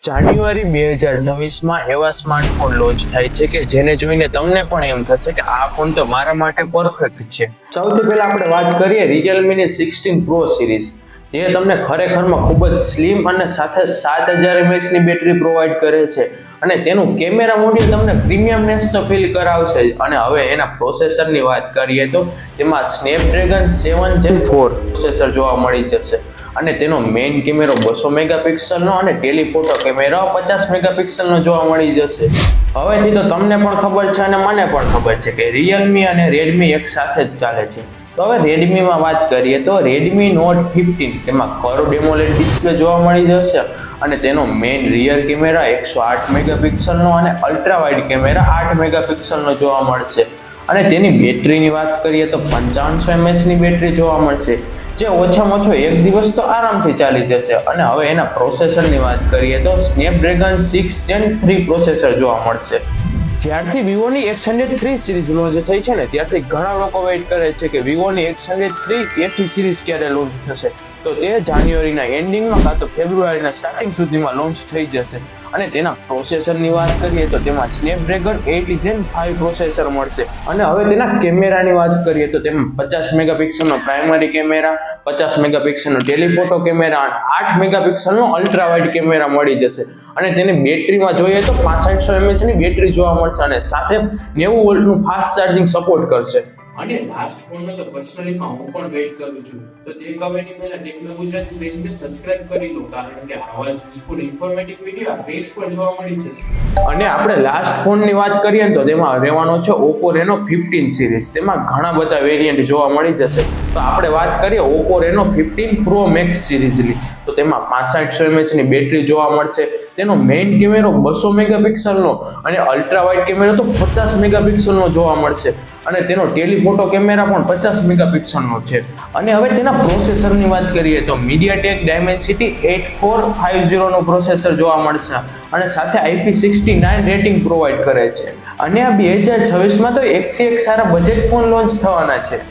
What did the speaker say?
જાન્યુઆરી 2024માં એવા smartphone launch થાય છે કે જેને જોઈને તમને પણ એમ થશે કે આ ફોન તો મારા માટે પરફેક્ટ છે. સૌથી પહેલા આપણે વાત કરીએ Realme ની 16 Pro સિરીઝ, જે તમને ખરેખરમાં ખૂબ જ સ્લિમ અને સાથે 7000 mAh ની બેટરી પ્રોવાઈડ કરે છે અને તેનું કેમેરા મોડ્યુલ તમને પ્રીમિયમનેસ તો ફીલ કરાવશે જ. અને હવે એના પ્રોસેસરની વાત કરીએ તો તેમાં Snapdragon 7 Gen 4 પ્રોસેસર જોવા મળી જશે અને તેનો મેઇન કેમેરો 200 મેગાપિક્સલનો અને ટેલિફોટો કેમેરો 50 મેગાપિક્સલનો જોવા મળી જશે. હવેથી તો તમને પણ ખબર છે અને મને પણ ખબર છે કે Realme અને Redmi એક સાથે જ ચાલે છે. તો હવે Redmi-માં વાત કરીએ તો Redmi Note 15 તેમાં કર્વડ એમોલેડ ડિસ્પ્લે જોવા મળી જશે અને તેનો મેઇન રિયર કેમેરા 108 મેગાપિક્સલનો અને અલ્ટ્રા વાઇડ કેમેરા 8 મેગાપિક્સલનો જોવા મળશે અને તેની બેટરીની વાત કરીએ તો 5500 mAh ની બેટરી જોવા મળશે, જે ઓછામાં ઓછો એક દિવસ તો આરામથી ચાલી જશે. અને હવે એના પ્રોસેસરની વાત કરીએ તો Snapdragon 6 Gen 3 પ્રોસેસર જોવા મળશે. જ્યારથી વિવોની X100 સિરીઝ લોન્ચ થઈ છે ને ત્યારથી ઘણા લોકો વેઇટ કરે છે કે વિવોની X100 80 સિરીઝ ક્યારે લોન્ચ થશે. તો તે જાન્યુઆરીના એન્ડિંગમાં કાં તો ફેબ્રુઆરીના સ્ટાર્ટિંગ સુધીમાં લોન્ચ થઈ જશે. અને તેના પ્રોસેસરની વાત કરીએ તો તેમાં Snapdragon 8 Gen 5 પ્રોસેસર મળશે. અને હવે તેના કેમેરાની વાત કરીએ તો તેમાં 50 મેગાપિક્સલનો પ્રાઇમરી કેમેરા, 50 મેગાપિક્સલનો ટેલિફોટો કેમેરા અને 8 મેગાપિક્સલનો અલ્ટ્રા વાઇડ કેમેરા મળી જશે. અને તેની બેટરીમાં જોઈએ તો 6500 mAh ની બેટરી જોવા મળશે અને સાથે 90 વોલ્ટનું ફાસ્ટ ચાર્જિંગ સપોર્ટ કરશે. અને લાસ્ટ ફોનનો તો પર્સનલીમાં હું પણ વેઇટ કરું છું. તો તે કવેની પહેલા ટેકનો ગુજરાતી પેજને સબસ્ક્રાઇબ કરી લો, કારણ કે આવા જ યુઝફુલ ઇન્ફોર્મેટિવ વિડિયો આ પેજ પર જોવા મળી જશે. અને આપણે લાસ્ટ ફોનની વાત કરીએ તો તેમાં રહેવાનો છે Oppo Reno 15 સિરીઝ. તેમાં ઘણા બધા વેરિયન્ટ જોવા મળી જશે. તો આપણે વાત કરીએ Oppo Reno 15 Pro Max સિરીઝની, તો તેમાં 6500 mAh ની બેટરી જોવા મળશે. તેનો મેઇન કેમેરો 200 મેગાપિક્સલનો અને અલ્ટ્રા વાઇડ કેમેરો તો 50 મેગાપિક્સલનો જોવા મળશે અને તેનો ટેલિફોટો કેમેરા પણ 50 મેગાપિક્સલનો છે. અને હવે તેના પ્રોસેસરની વાત કરીએ તો MediaTek Dimensity 8450 નું પ્રોસેસર જોવા મળશે અને સાથે IP69 રેટિંગ પ્રોવાઈડ કરે છે. અને આ 2026માં તો એકથી એક સારા બજેટ ફોન લોન્ચ થવાના છે.